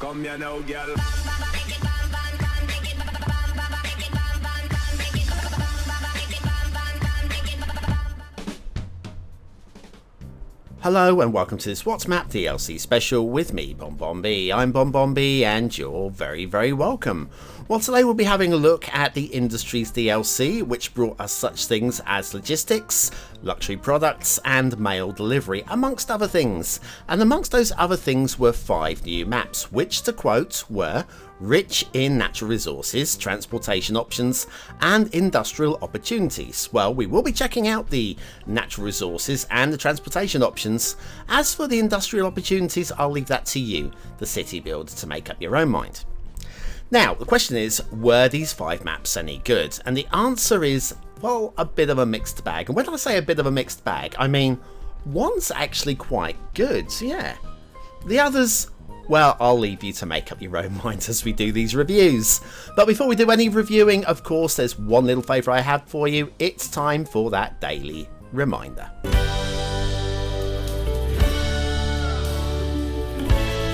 Come here now, girl. Hello and welcome to this What's Map DLC special with me, BonBonB. I'm BonBonB and you're very, very welcome. Well, today we'll be having a look at the Industries DLC, which brought us such things as logistics, luxury products and mail delivery, amongst other things. And amongst those other things were 5 new maps, which, to quote, were rich in natural resources, transportation options and industrial opportunities. Well, we will be checking out the natural resources and the transportation options. As for the industrial opportunities, I'll leave that to you, the city builder, to make up your own mind. Now, the question is, were these 5 maps any good? And the answer is, well, a bit of a mixed bag. And when I say a bit of a mixed bag, I mean, one's actually quite good, yeah. The others, well, I'll leave you to make up your own mind as we do these reviews. But before we do any reviewing, of course, there's one little favour I have for you. It's time for that daily reminder.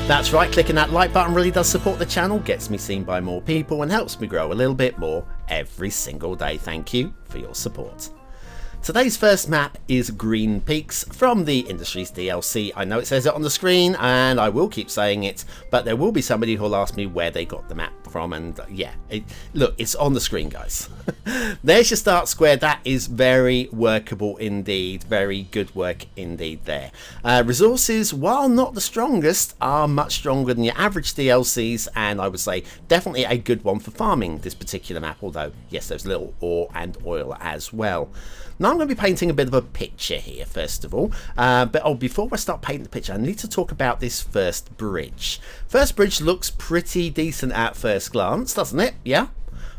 That's right, clicking that like button really does support the channel, gets me seen by more people and helps me grow a little bit more every single day. Thank you for your support. Today's first map is Green Peaks from the Industries DLC. I know it says it on the screen and I will keep saying it, but there will be somebody who'll ask me where they got the map from, and yeah, look, it's on the screen, guys. There's your start square. That is very workable indeed. Very good work indeed there. Resources, while not the strongest, are much stronger than your average DLCs, and I would say definitely a good one for farming this particular map, although yes, there's little ore and oil as well. Now I'm going to be painting a bit of a picture here first of all, before I start painting the picture I need to talk about this first bridge. First bridge looks pretty decent at first glance, doesn't it? Yeah?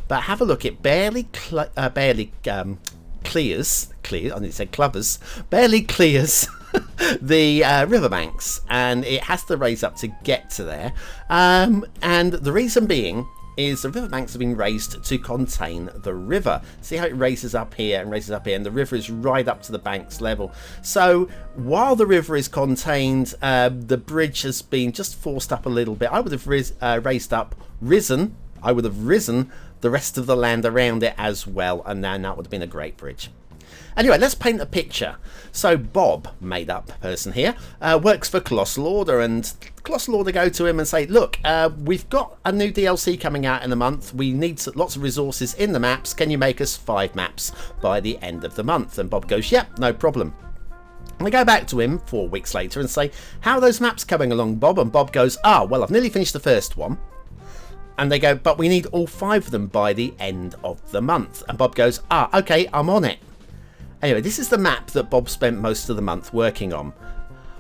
But have a look, it barely clears, I need to say clovers, barely clears the riverbanks, and it has to raise up to get to there, and the reason being is the riverbanks have been raised to contain the river. See how it raises up here and raises up here, and the river is right up to the bank's level. So while the river is contained, the bridge has been just forced up a little bit. I would have risen the rest of the land around it as well, and then that would have been a great bridge. Anyway, let's paint a picture. So Bob, made up person here, works for Colossal Order, and Colossal Order go to him and say, look, we've got a new DLC coming out in a month. We need lots of resources in the maps. Can you make us 5 maps by the end of the month? And Bob goes, yep, no problem. And they go back to him 4 weeks later and say, how are those maps coming along, Bob? And Bob goes, well, I've nearly finished the first one. And they go, but we need all 5 of them by the end of the month. And Bob goes, okay, I'm on it. Anyway, this is the map that Bob spent most of the month working on.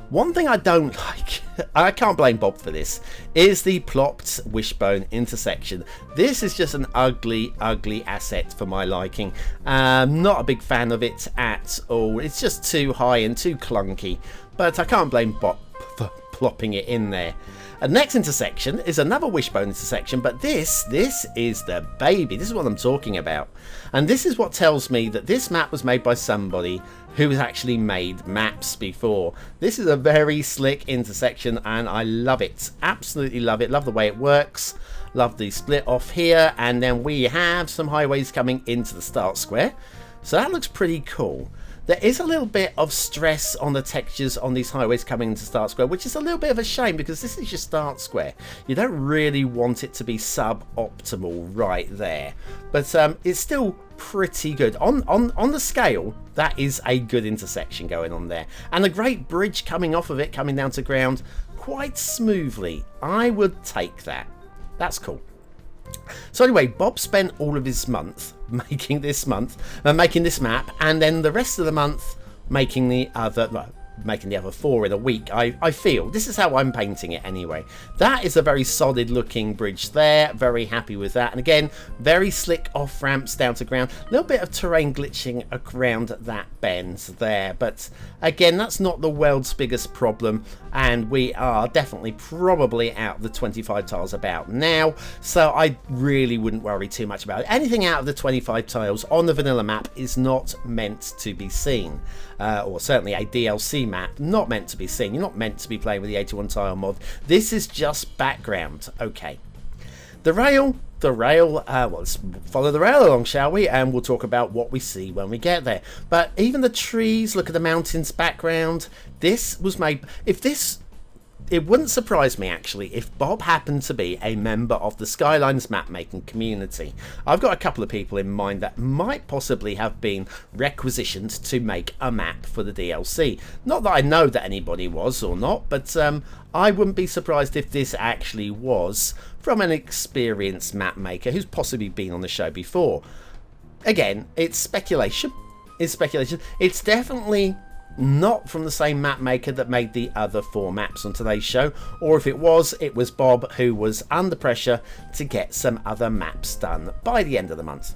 One thing I don't like, I can't blame Bob for this, is the plopped wishbone intersection. This is just an ugly, ugly asset for my liking. Not a big fan of it at all. It's just too high and too clunky, but I can't blame Bob for plopping it in there. And next intersection is another wishbone intersection, but this is the baby. This is what I'm talking about. And this is what tells me that this map was made by somebody who has actually made maps before. This is a very slick intersection and I love it. Absolutely love it. Love the way it works. Love the split off here. And then we have some highways coming into the start square. So that looks pretty cool. There is a little bit of stress on the textures on these highways coming into Start Square, which is a little bit of a shame because this is your Start Square. You don't really want it to be suboptimal right there. But it's still pretty good. On the scale, that is a good intersection going on there. And a great bridge coming off of it, coming down to ground quite smoothly. I would take that. That's cool. So anyway, Bob spent all of his month making this map, and then the rest of the month making the other 4 in a week. I feel this is how I'm painting it anyway. That is a very solid looking bridge there, very happy with that. And again, very slick off ramps down to ground, a little bit of terrain glitching around that bend there, but again, that's not the world's biggest problem, and we are definitely probably out the 25 tiles about now, so I really wouldn't worry too much about it. Anything out of the 25 tiles on the vanilla map is not meant to be seen, or certainly a DLC map, not meant to be seen. You're not meant to be playing with the 81 tile mod. This is just background. Okay. The rail, well, let's follow the rail along, shall we? And we'll talk about what we see when we get there. But even the trees, look at the mountains background. This was made, it wouldn't surprise me actually if Bob happened to be a member of the Skylines map making community. I've got a couple of people in mind that might possibly have been requisitioned to make a map for the DLC. Not that I know that anybody was or not, but I wouldn't be surprised if this actually was from an experienced map maker who's possibly been on the show before. Again, it's speculation. It's definitely not from the same map maker that made the other 4 maps on today's show, or if it was Bob who was under pressure to get some other maps done by the end of the month.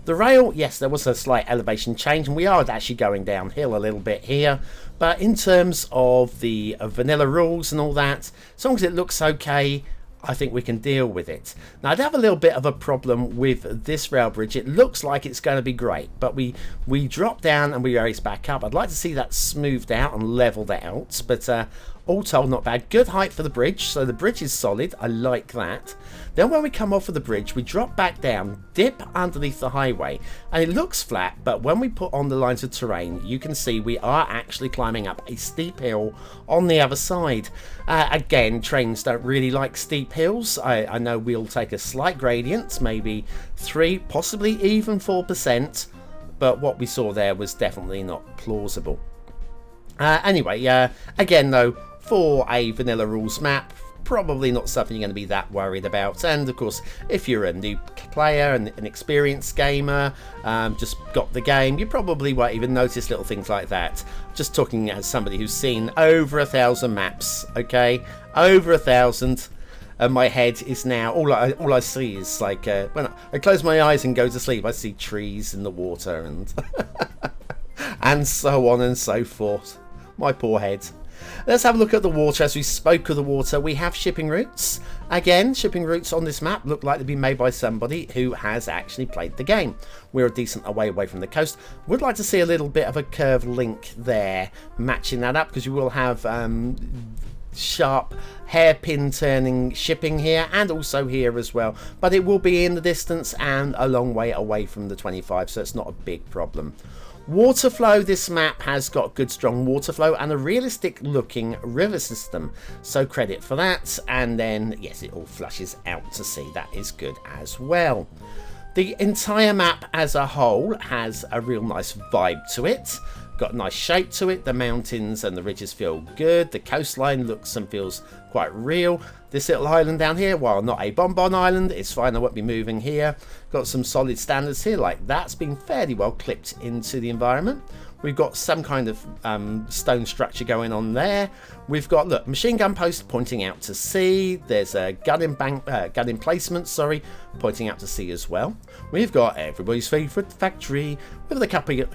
The rail, yes, there was a slight elevation change, and we are actually going downhill a little bit here, but in terms of the vanilla rules and all that, as long as it looks okay, I think we can deal with it. Now, I'd have a little bit of a problem with this rail bridge. It looks like it's going to be great, but we drop down and we race back up. I'd like to see that smoothed out and leveled out, but all told, not bad. Good height for the bridge, so the bridge is solid. I like that. Then when we come off of the bridge, we drop back down, dip underneath the highway, and it looks flat, but when we put on the lines of terrain, you can see we are actually climbing up a steep hill on the other side. Again, trains don't really like steep hills. I know we'll take a slight gradient, maybe 3, possibly even 4%, but what we saw there was definitely not plausible. Anyway, again though, for a vanilla rules map, probably not something you're going to be that worried about. And of course, if you're a new player and an experienced gamer, just got the game, you probably won't even notice little things like that. Just talking as somebody who's seen over 1,000 maps, okay, over 1,000. And my head is now, all I see is like, when I close my eyes and go to sleep, I see trees in the water and and so on and so forth. My poor head. Let's have a look at the water. As we spoke of the water, we have shipping routes. Again, shipping routes on this map look like they've been made by somebody who has actually played the game. We're a decent away from the coast. Would like to see a little bit of a curved link there, matching that up, because you will have sharp hairpin turning shipping here and also here as well, but it will be in the distance and a long way away from the 25, so it's not a big problem. Water flow, this map has got good strong water flow and a realistic looking river system, so credit for that. And then yes, it all flushes out to sea, that is good as well. The entire map as a whole has a real nice vibe to it. Got a nice shape to it. The mountains and the ridges feel good. The coastline looks and feels quite real. This little island down here, while not a BonBonB island, it's fine, I won't be moving here. Got some solid standards here, like that's been fairly well clipped into the environment. We've got some kind of stone structure going on there. We've got, look, machine gun post pointing out to sea. There's a gun emplacement, sorry, pointing out to sea as well. We've got everybody's favourite factory with a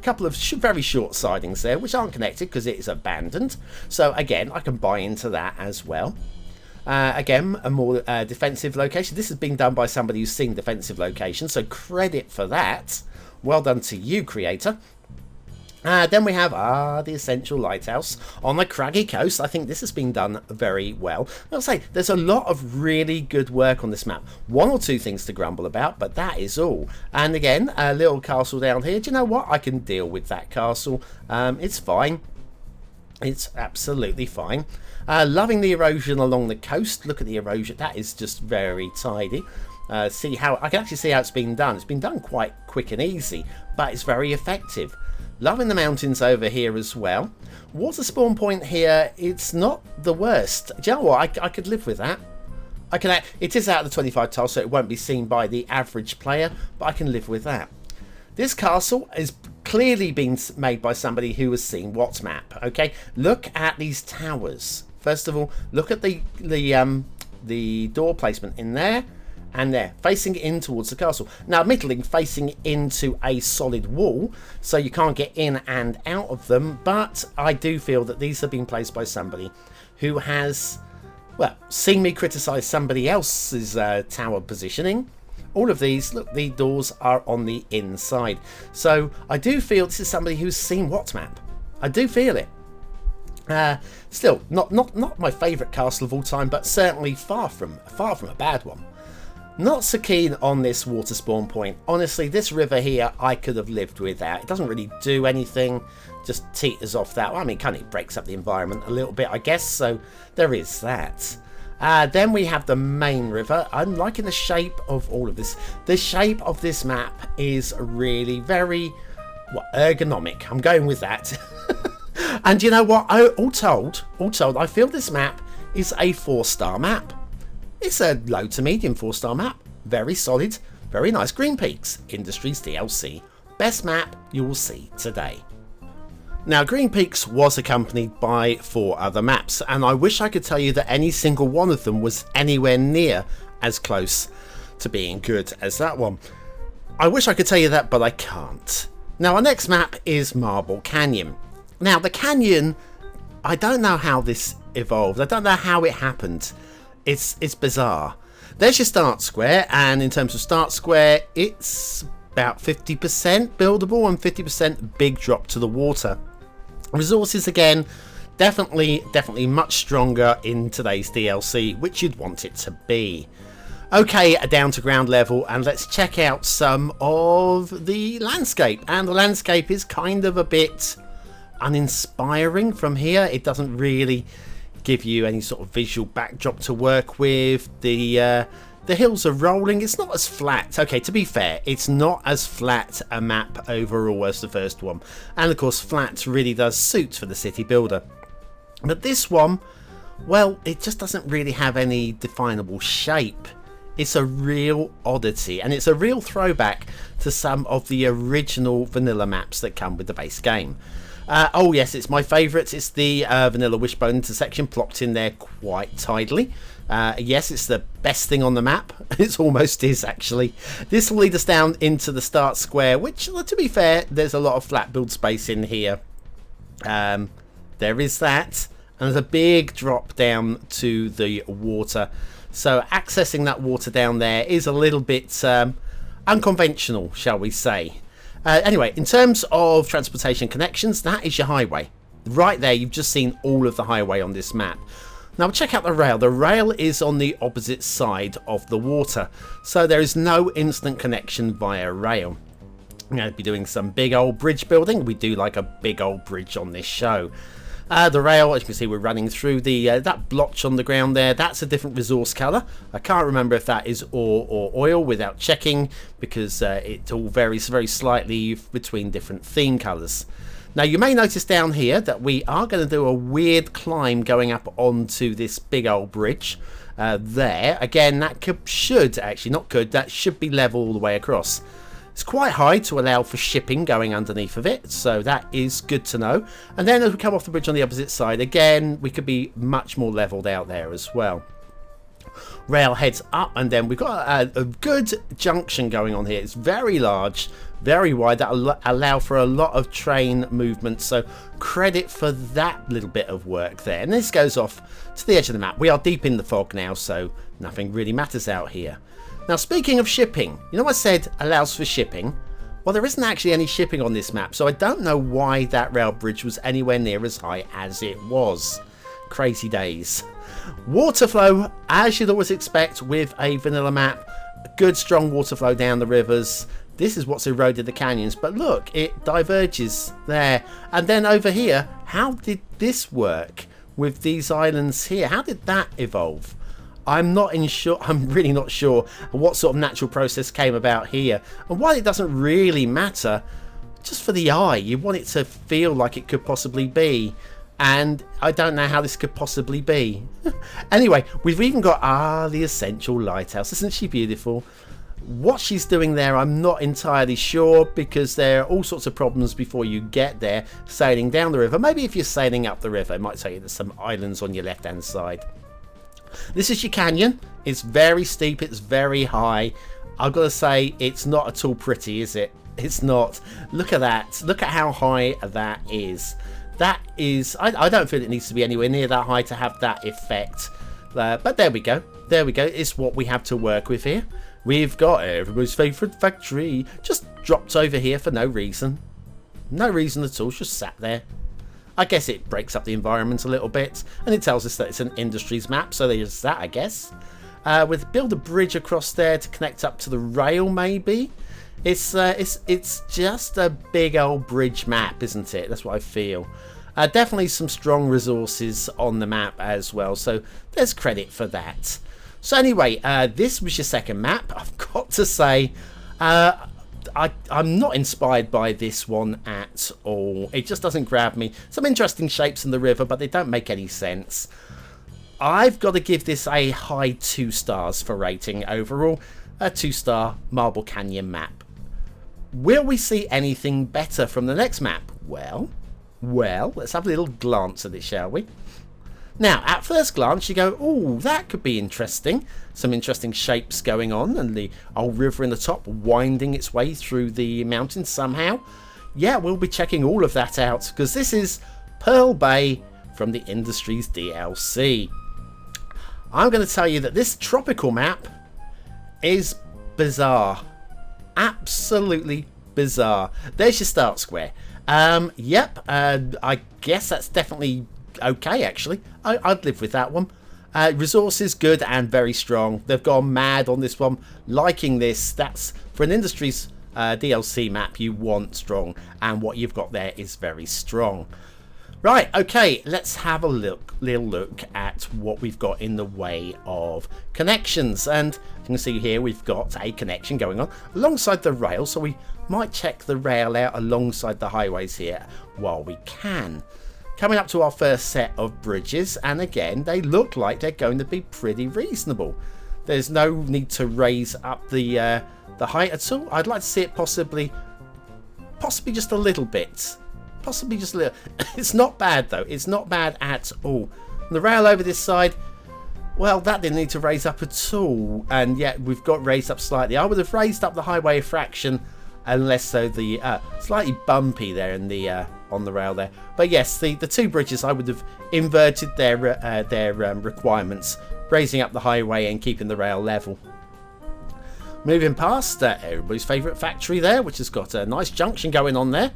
couple of very short sidings there, which aren't connected because it is abandoned. So again, I can buy into that as well. Again, a more defensive location. This has been done by somebody who's seen defensive locations, so credit for that. Well done to you, creator. Then we have the Essential Lighthouse on the craggy coast. I think this has been done very well. I'll say there's a lot of really good work on this map. 1 or 2 things to grumble about, but that is all. And again, a little castle down here. Do you know what? I can deal with that castle. It's fine. It's absolutely fine. Loving the erosion along the coast. Look at the erosion. That is just very tidy. See how I can actually see how it's been done. It's been done quite quick and easy, but it's very effective. Loving the mountains over here as well. Water spawn point here, it's not the worst. Do you know what? I could live with that. It is out of the 25 tiles, so it won't be seen by the average player, but I can live with that. This castle is clearly been made by somebody who has seen what map. Okay, look at these towers. First of all, look at the door placement in there. And there, facing in towards the castle. Now, admittedly, facing into a solid wall, so you can't get in and out of them, but I do feel that these have been placed by somebody who has, well, seen me criticise somebody else's tower positioning. All of these, look, the doors are on the inside. So I do feel this is somebody who's seen what map. I do feel it. Still, not my favourite castle of all time, but certainly far from a bad one. Not so keen on this water spawn point. Honestly, this river here I could have lived without. It doesn't really do anything, just teeters off that. Well, I mean, kind of breaks up the environment a little bit, I guess, so there is that. Then we have the main river. I'm liking the shape of all of this. The shape of this map is really very ergonomic. I'm going with that. And you know what? All told, I feel this map is a 4-star map. It's a low to medium 4-star map. Very solid, very nice. Green Peaks, Industries DLC. Best map you will see today. Now, Green Peaks was accompanied by 4 other maps, and I wish I could tell you that any single one of them was anywhere near as close to being good as that one. I wish I could tell you that, but I can't. Now, our next map is Marble Canyon. Now, the canyon, I don't know how this evolved. I don't know how it happened. It's bizarre. There's your start square, and in terms of start square, it's about 50% buildable and 50% big drop to the water. Resources, again, definitely much stronger in today's DLC, which you'd want it to be. Okay, down to ground level, and let's check out some of the landscape. And the landscape is kind of a bit uninspiring from here. It doesn't really give you any sort of visual backdrop to work with. The hills are rolling. It's not as flat. Okay, to be fair, it's not as flat a map overall as the first one, and of course flat really does suit for the city builder. But this one, well, it just doesn't really have any definable shape. It's a real oddity, and it's a real throwback to some of the original vanilla maps that come with the base game. Oh yes, it's my favourite. It's the vanilla wishbone intersection, plopped in there quite tidily. Yes, it's the best thing on the map. It almost is, actually. This will lead us down into the start square, which, to be fair, there's a lot of flat build space in here. There is that, and there's a big drop down to the water. So accessing that water down there is a little bit unconventional, shall we say. Anyway, in terms of transportation connections, that is your highway. Right there, you've just seen all of the highway on this map. Now check out the rail. The rail is on the opposite side of the water, so there is no instant connection via rail. I'm going to be doing some big old bridge building. We do like a big old bridge on this show. The rail, as you can see, we're running through the that blotch on the ground there. That's a different resource colour. I can't remember if that is ore or oil without checking, because it all varies very slightly between different theme colours. Now you may notice down here that we are going to do a weird climb going up onto this big old bridge there. Again, that should be level all the way across. It's quite high to allow for shipping going underneath of it, so that is good to know. And then as we come off the bridge on the opposite side, again, we could be much more leveled out there as well. Rail heads up, and then we've got a good junction going on here. It's very large, very wide. That'll allow for a lot of train movement, so credit for that little bit of work there. And this goes off to the edge of the map. We are deep in the fog now, so nothing really matters out here. Now, speaking of shipping, you know what I said allows for shipping? Well, there isn't actually any shipping on this map, so I don't know why that rail bridge was anywhere near as high as it was. Crazy days. Water flow, as you'd always expect with a vanilla map. Good strong water flow down the rivers. This is what's eroded the canyons, but look, it diverges there. And then over here, how did this work with these islands here? How did that evolve? I'm really not sure what sort of natural process came about here, and while it doesn't really matter, just for the eye, you want it to feel like it could possibly be, and I don't know how this could possibly be. Anyway, we've even got the essential lighthouse. Isn't she beautiful? What she's doing there, I'm not entirely sure, because there are all sorts of problems before you get there sailing down the river. Maybe if you're sailing up the river, it might tell you there's some islands on your left hand side. This is your canyon. It's very steep, it's very high. I've got to say, it's not at all pretty, is it? It's not. Look at that. Look at how high that is. That is, I don't feel it needs to be anywhere near that high to have that effect. But there we go. There we go. It's what we have to work with here. We've got everybody's favourite factory. Just dropped over here for no reason. No reason at all. Just sat there. I guess it breaks up the environment a little bit, and it tells us that it's an industries map, so there's that, I guess. With build a bridge across there to connect up to the rail, maybe. It's just a big old bridge map, isn't it? That's what I feel. Definitely some strong resources on the map as well, so there's credit for that. So anyway, this was your second map. I've got to say, I'm not inspired by this one at all. It just doesn't grab me. Some interesting shapes in the river, but they don't make any sense. I've got to give this a high 2 stars for rating overall. A 2-star Marble Canyon map. Will we see anything better from the next map? Well, let's have a little glance at it, shall we? Now, at first glance, you go, oh, that could be interesting. Some interesting shapes going on, and the old river in the top winding its way through the mountains somehow. Yeah, we'll be checking all of that out, because this is Pearl Bay from the Industries DLC. I'm going to tell you that this tropical map is bizarre. Absolutely bizarre. There's your start square. I guess that's definitely okay, actually. I'd live with that one. Resources good and very strong. They've gone mad on this one. Liking this. That's for an Industries DLC map you want strong, and what you've got there is very strong. Right, okay, let's have a little look at what we've got in the way of connections. And you can see here we've got a connection going on alongside the rail, so we might check the rail out alongside the highways here while we can. Coming up to our first set of bridges, and again, they look like they're going to be pretty reasonable. There's no need to raise up the height at all. I'd like to see it possibly just a little bit. Possibly just a little. It's not bad though. It's not bad at all. And the rail over this side, well, that didn't need to raise up at all. And yet we've got raised up slightly. I would have raised up the highway a fraction, unless so the slightly bumpy there in the on the rail there. But yes, the two bridges, I would have inverted their requirements, raising up the highway and keeping the rail level. Moving past everybody's favourite factory there, which has got a nice junction going on there.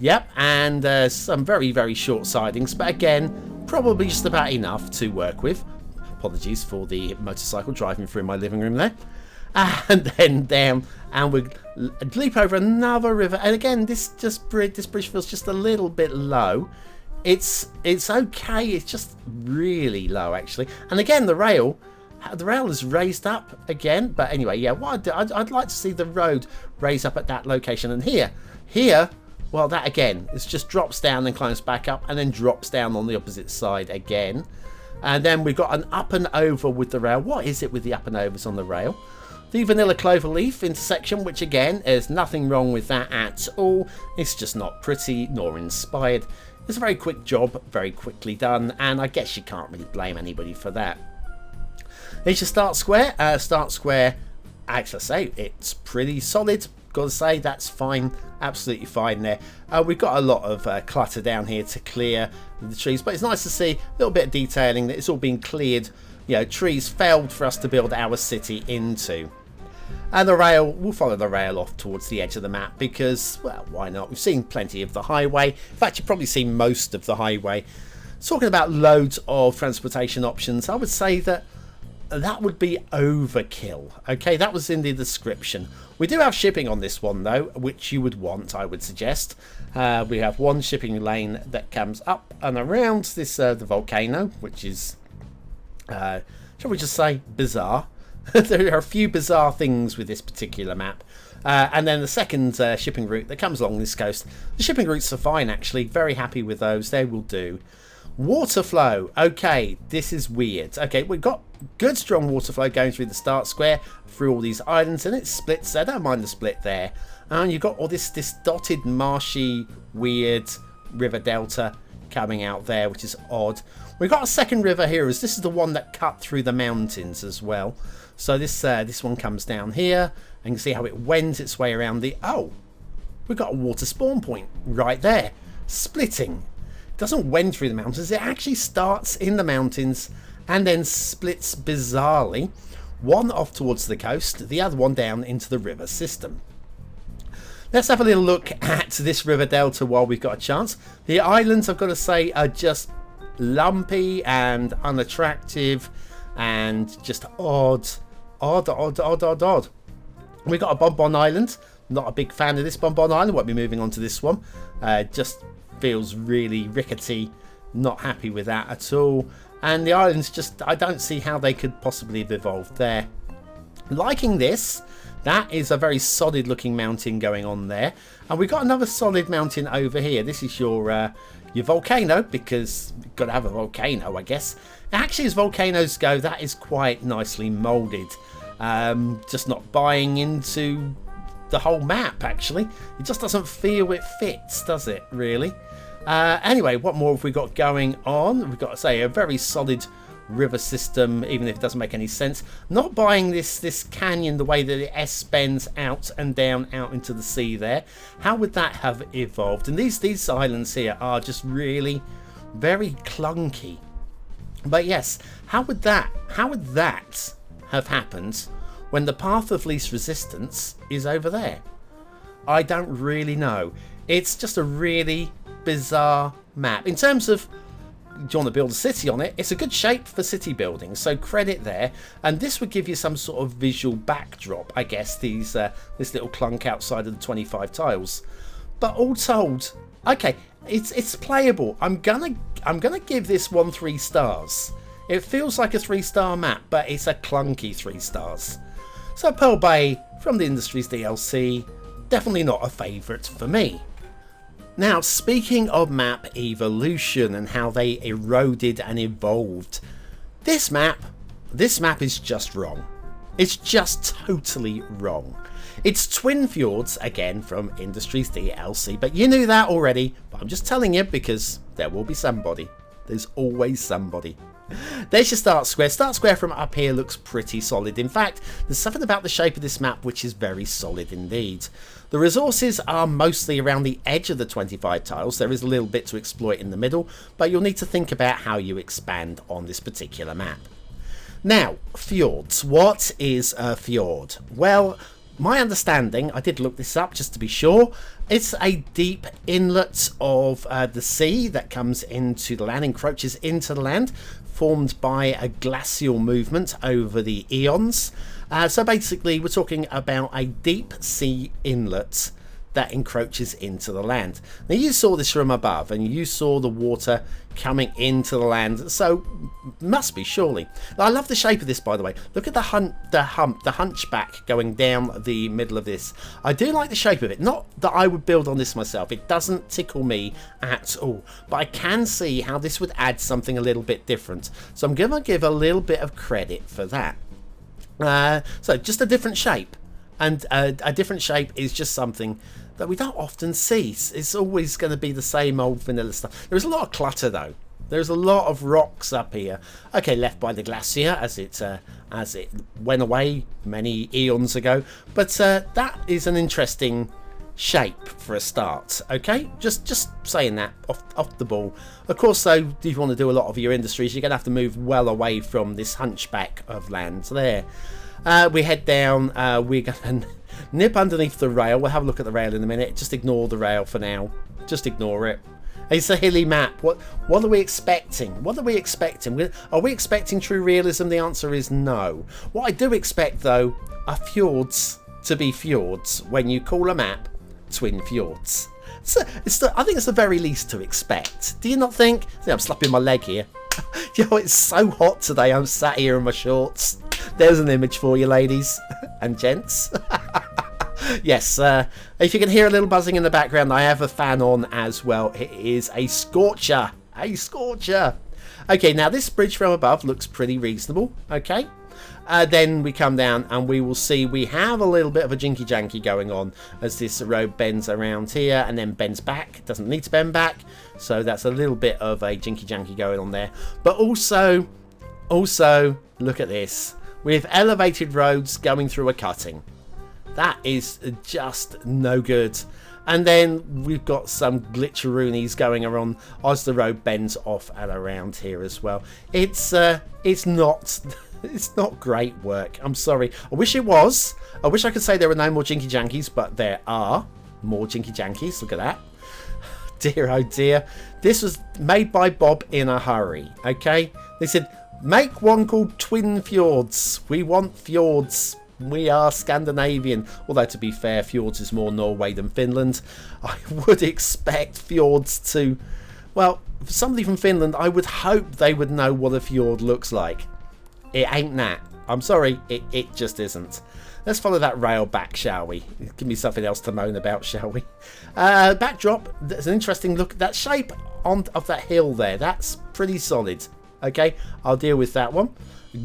Yep, and some very, very short sidings, but again, probably just about enough to work with. Apologies for the motorcycle driving through my living room there. And then down, and we leap over another river. And again, this bridge feels just a little bit low. It's okay. It's just really low, actually. And again, the rail is raised up again. But anyway, yeah, what I'd like to see the road raise up at that location. And here. Well, that again, it just drops down and climbs back up and then drops down on the opposite side again. And then we've got an up and over with the rail. What is it with the up and overs on the rail? The vanilla cloverleaf intersection, which again, there's nothing wrong with that at all. It's just not pretty nor inspired. It's a very quick job, very quickly done, and I guess you can't really blame anybody for that. Here's your start square. Start square, as I say, it's pretty solid. Got to say, that's fine, absolutely fine there. We've got a lot of clutter down here to clear the trees, but it's nice to see a little bit of detailing that it's all been cleared. You know, trees felled for us to build our city into. And the rail, we'll follow the rail off towards the edge of the map because, well, why not? We've seen plenty of the highway. In fact, you've probably seen most of the highway. Talking about loads of transportation options, I would say that would be overkill. Okay, that was in the description. We do have shipping on this one though, which you would want, I would suggest. We have one shipping lane that comes up and around this the volcano, which is, shall we just say, bizarre. There are a few bizarre things with this particular map. And then the second shipping route that comes along this coast. The shipping routes are fine, actually. Very happy with those. They will do. Water flow. Okay, this is weird. Okay, we've got good strong water flow going through the start square, through all these islands, and it splits. I don't mind the split there. And you've got all this dotted, marshy, weird river delta coming out there, which is odd. We've got a second river here, as this is the one that cut through the mountains as well. So this one comes down here, and you can see how it wends its way around the... Oh, we've got a water spawn point right there, splitting. It doesn't wend through the mountains, it actually starts in the mountains and then splits bizarrely. One off towards the coast, the other one down into the river system. Let's have a little look at this river delta while we've got a chance. The islands, I've got to say, are just lumpy and unattractive and just odd. We've got a BonBon Island. Not a big fan of this BonBon Island. Won't be moving on to this one. Just feels really rickety. Not happy with that at all. And the islands just, I don't see how they could possibly have evolved there. Liking this. That is a very solid looking mountain going on there. And we've got another solid mountain over here. This is your volcano, because you've got to have a volcano, I guess. Actually, as volcanoes go, that is quite nicely moulded. Just not buying into the whole map, actually. It just doesn't feel it fits, does it, really? Anyway, what more have we got going on? We've got to say a very solid river system, even if it doesn't make any sense. Not buying this canyon, the way that the S bends out and down out into the sea there. How would that have evolved? And these islands here are just really very clunky. But yes, how would that have happened when the path of least resistance is over there? I don't really know. It's just a really bizarre map. In terms of, do you want to build a city on it? It's a good shape for city building, so credit there. And this would give you some sort of visual backdrop, I guess, this little clunk outside of the 25 tiles. But all told, okay, it's playable. I'm gonna give this one 3 stars. It feels like a 3-star map, but it's a clunky 3 stars. So Pearl Bay from the Industries DLC, definitely not a favourite for me. Now, speaking of map evolution and how they eroded and evolved, this map is just wrong. It's just totally wrong. It's Twin Fjords, again, from Industries DLC, but you knew that already, but I'm just telling you because there will be somebody. There's always somebody. There's your start square. Start square from up here looks pretty solid. In fact, there's something about the shape of this map which is very solid indeed. The resources are mostly around the edge of the 25 tiles. There is a little bit to exploit in the middle, but you'll need to think about how you expand on this particular map. Now, fjords. What is a fjord? Well, my understanding, I did look this up just to be sure, it's a deep inlet of the sea that comes into the land, encroaches into the land, formed by a glacial movement over the eons. So basically we're talking about a deep sea inlet that encroaches into the land. Now you saw this from above and you saw the water coming into the land, so must be surely. I love the shape of this, by the way. Look at the hunchback going down the middle of this. I do like the shape of it. Not that I would build on this myself. It doesn't tickle me at all, but I can see how this would add something a little bit different. So I'm going to give a little bit of credit for that. So just a different shape. And a different shape is just something that we don't often see. It's always going to be the same old vanilla stuff. There's a lot of clutter though. There's a lot of rocks up here. Okay, left by the glacier as it went away many eons ago. But that is an interesting shape for a start. Okay, just saying that off the ball. Of course, though, if you want to do a lot of your industries, you're going to have to move well away from this hunchback of land there. We head down, we're going to nip underneath the rail. We'll have a look at the rail in a minute. Just ignore the rail for now. Just ignore it. It's a hilly map. What are we expecting? What are we expecting? Are we expecting true realism? The answer is no. What I do expect, though, are fjords to be fjords when you call a map Twin Fjords. So I think it's the very least to expect. Do you not think? See, I'm slapping my leg here. You know, it's so hot today. I'm sat here in my shorts. There's an image for you, ladies and gents. Yes, if you can hear a little buzzing in the background, I have a fan on as well. It is a scorcher. A scorcher. Okay, now this bridge from above looks pretty reasonable. Okay. Then we come down and we will see we have a little bit of a jinky janky going on as this road bends around here and then bends back. It doesn't need to bend back, so that's a little bit of a jinky janky going on there. But also look at this, with elevated roads going through a cutting. That is just no good. And then we've got some glitcheroonies going around as the road bends off and around here as well. It's not great work. I'm sorry. I wish it was. I wish I could say there were no more jinky jankies, but there are. More jinky jankies. Look at that. Dear, oh dear. This was made by Bob in a hurry. Okay. They said, make one called Twin Fjords. We want fjords. We are Scandinavian. Although, to be fair, Fjords is more Norway than Finland. I would expect Fjords to... Well, for somebody from Finland, I would hope they would know what a fjord looks like. It ain't that. I'm sorry, it just isn't. Let's follow that rail back, shall we? Give me something else to moan about, shall we? Backdrop, there's an interesting look. That shape of that hill there, that's pretty solid. Okay, I'll deal with that one.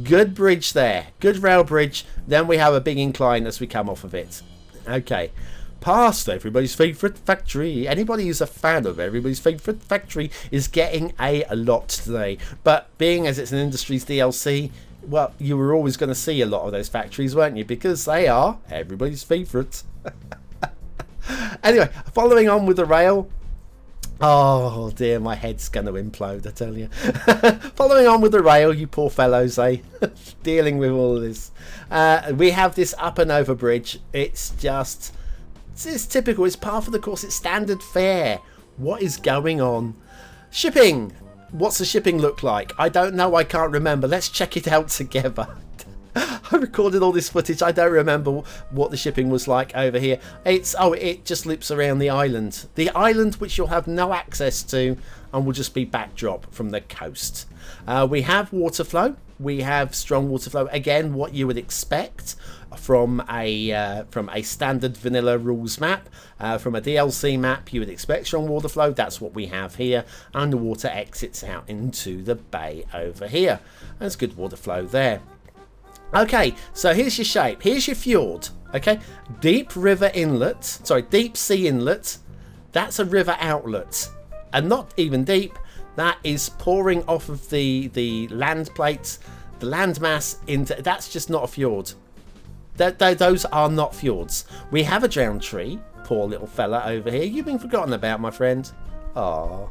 Good bridge there. Good rail bridge. Then we have a big incline as we come off of it. Okay. Past everybody's favourite factory. Anybody who's a fan of everybody's favourite factory is getting a lot today. But being as it's an Industries DLC, well, you were always going to see a lot of those factories, weren't you? Because they are everybody's favourite. Anyway, following on with the rail. Oh dear, my head's going to implode, I tell you. Following on with the rail, you poor fellows, eh? Dealing with all of this. We have this up and over bridge. It's just... It's typical. It's par for the course. It's standard fare. What is going on? Shipping. What's the shipping look like? I don't know. I can't remember. Let's check it out together. I recorded all this footage. I don't remember what the shipping was like over here. It just loops around the island. The island which you'll have no access to and will just be backdrop from the coast. We have water flow. We have strong water flow. Again, what you would expect from a standard vanilla rules map. From a DLC map, you would expect strong water flow. That's what we have here. And the water exits out into the bay over here. There's good water flow there. Okay, so here's your shape. Here's your fjord. Okay, deep sea inlet. That's a river outlet, and not even deep. That is pouring off of the land plates, the landmass into. That's just not a fjord. Those are not fjords. We have a drowned tree. Poor little fella over here. You've been forgotten about, my friend. Aww.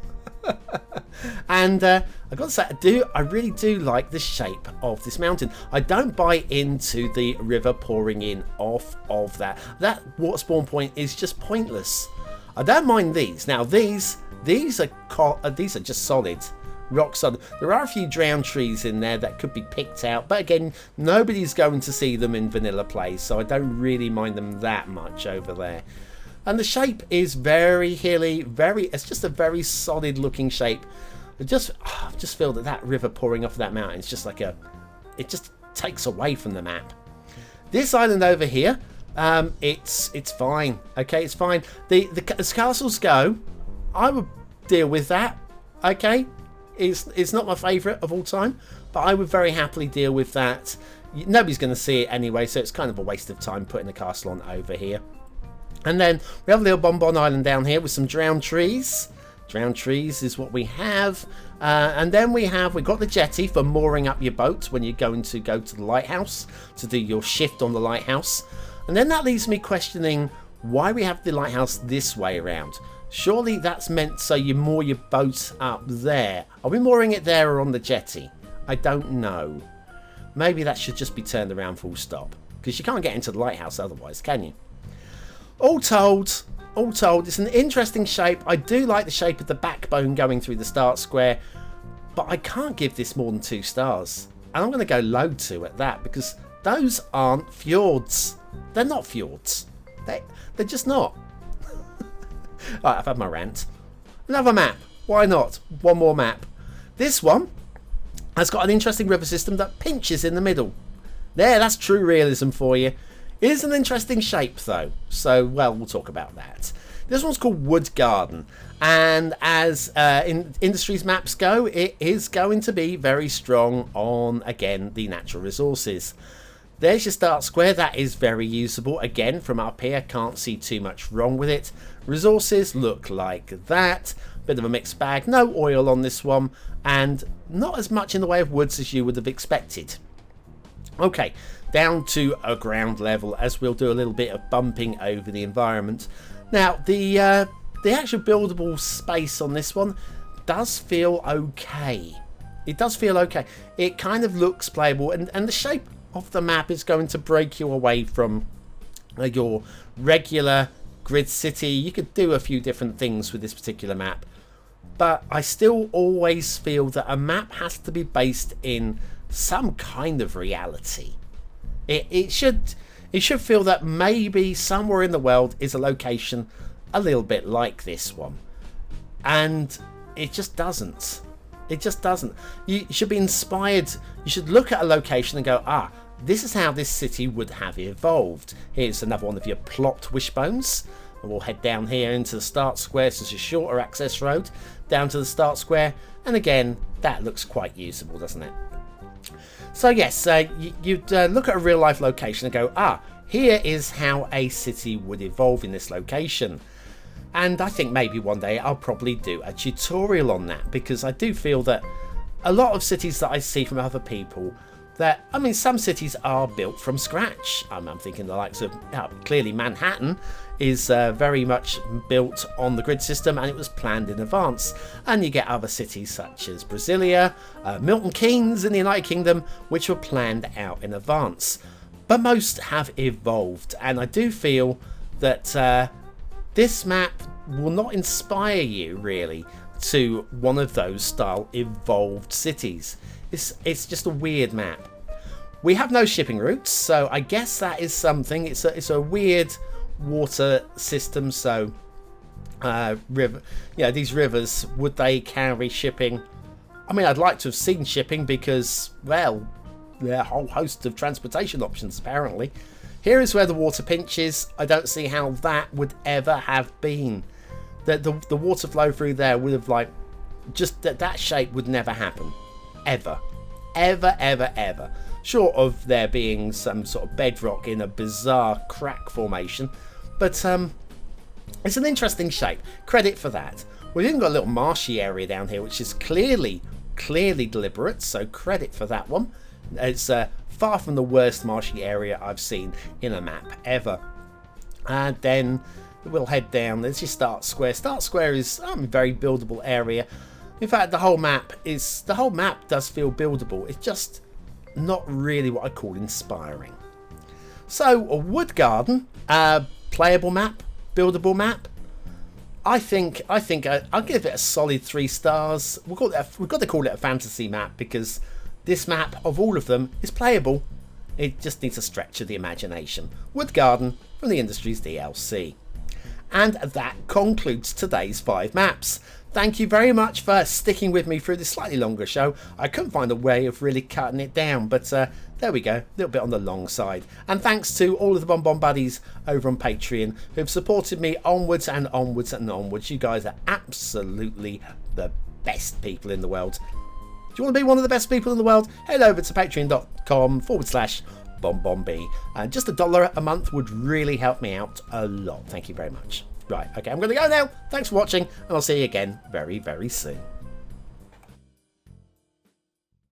And I've got to say, I really do like the shape of this mountain. I don't buy into the river pouring in off of that. That water spawn point is just pointless. I don't mind these. Now these are just solid, rock solid. There are a few drowned trees in there that could be picked out, but again, nobody's going to see them in vanilla plays, so I don't really mind them that much over there. And the shape is very hilly, it's just a very solid looking shape. I just feel that river pouring off of that mountain is just like it just takes away from the map. This island over here, it's fine. Okay, it's fine. As castles go, I would deal with that. Okay, it's not my favourite of all time, but I would very happily deal with that. Nobody's going to see it anyway, so it's kind of a waste of time putting a castle on over here. And then we have a little BonBon Island down here with some drowned trees. Drowned trees is what we have. And then we've got the jetty for mooring up your boat when you're going to go to the lighthouse to do your shift on the lighthouse. And then that leaves me questioning why we have the lighthouse this way around. Surely that's meant so you moor your boat up there. Are we mooring it there or on the jetty? I don't know. Maybe that should just be turned around full stop. Because you can't get into the lighthouse otherwise, can you? All told, it's an interesting shape. I do like the shape of the backbone going through the start square, but I can't give this more than 2 stars. And I'm going to go low 2 at that, because those aren't fjords. They're not fjords. They're just not. Alright, I've had my rant. Another map. Why not? One more map. This one has got an interesting river system that pinches in the middle. There, that's true realism for you. It is an interesting shape though, so well, we'll talk about that. This one's called Woodgarden, and as Industries maps go, it is going to be very strong on, again, the natural resources. There's your start square. That is very usable. Again, from up here, can't see too much wrong with it. Resources look like that. Bit of a mixed bag. No oil on this one, and not as much in the way of woods as you would have expected. Okay, down to a ground level, as we'll do a little bit of bumping over the environment. Now, the actual buildable space on this one does feel okay. It does feel okay. It kind of looks playable, and the shape of the map is going to break you away from your regular grid city. You could do a few different things with this particular map, but I still always feel that a map has to be based in some kind of reality. It should feel that maybe somewhere in the world is a location a little bit like this one, and it just doesn't. It just doesn't. You should be inspired. You should look at a location and go, ah, this is how this city would have evolved. Here's another one of your plot wishbones. And we'll head down here into the start square. So it's a shorter access road down to the start square. And again, that looks quite usable, doesn't it? So yes, you'd look at a real life location and go, ah, here is how a city would evolve in this location. And I think maybe one day I'll probably do a tutorial on that, because I do feel that a lot of cities that I see from other people, that, I mean, some cities are built from scratch. I'm thinking the likes of, clearly Manhattan is very much built on the grid system, and it was planned in advance. And you get other cities such as Brasilia, Milton Keynes in the United Kingdom, which were planned out in advance. But most have evolved, and I do feel that this map will not inspire you really to one of those style evolved cities. It's just a weird map. We have no shipping routes, so I guess that is something. It's a weird water system, so these rivers, would they carry shipping? I mean, I'd like to have seen shipping, because, well, there are a whole host of transportation options apparently. Here is where the water pinches. I don't see how that would ever have been. The water flow through there would have, like, just that shape would never happen. Ever. Ever, ever, ever. Short of there being some sort of bedrock in a bizarre crack formation. But it's an interesting shape. Credit for that. We've even got a little marshy area down here, which is clearly deliberate. So credit for that one. It's far from the worst marshy area I've seen in a map ever. And then we'll head down. There's your start square. Start square is a very buildable area. In fact, the whole map does feel buildable. It's just not really what I call inspiring. So a Woodgarden, playable map, buildable map. I think I'll give it a solid 3 stars. We've got to call it a fantasy map, because this map, of all of them, is playable. It just needs a stretch of the imagination. Woodgarden from the Industries DLC. And that concludes today's 5 maps. Thank you very much for sticking with me through this slightly longer show. I couldn't find a way of really cutting it down, but there we go, a little bit on the long side. And thanks to all of the BonBonB buddies over on Patreon who've supported me onwards and onwards and onwards. You guys are absolutely the best people in the world. Do you want to be one of the best people in the world? Head over to patreon.com/BonBonB. And just $1 a month would really help me out a lot. Thank you very much. Right, okay, I'm going to go now. Thanks for watching, and I'll see you again very, very soon.